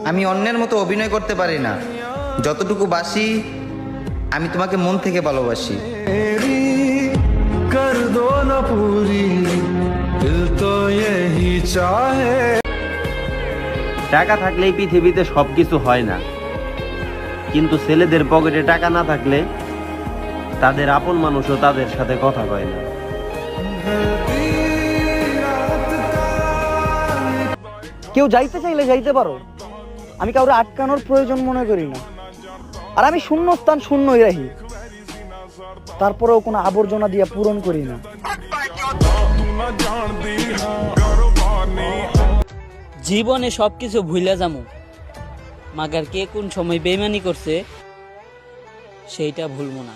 আমি অন্যের মতো অভিনয় করতে পারি না, যতটুকু বাসি আমি তোমাকে মন থেকে ভালোবাসি। कर दो न पूरी दिल तो यही चाहे। টাকা থাকলেই পৃথিবীতে সবকিছু হয় না, কিন্তু ছেলেদের পকেটে টাকা না থাকলে তাদের আপন মানুষও তাদের সাথে কথা কয় না। কেউ যাইতে চাইলে যাইতে পারো, আমি কাউরে আটকানোর প্রয়োজন মনে করি না। আর আমি শূন্য স্থান শূন্যই রাখি, তারপরেও কোনো আবর্জনা দিয়ে পূরণ করি না। জীবনে সবকিছু ভুলে যামু, মাগার কে কোন সময় বেইমানি করছে সেইটা ভুলবো না।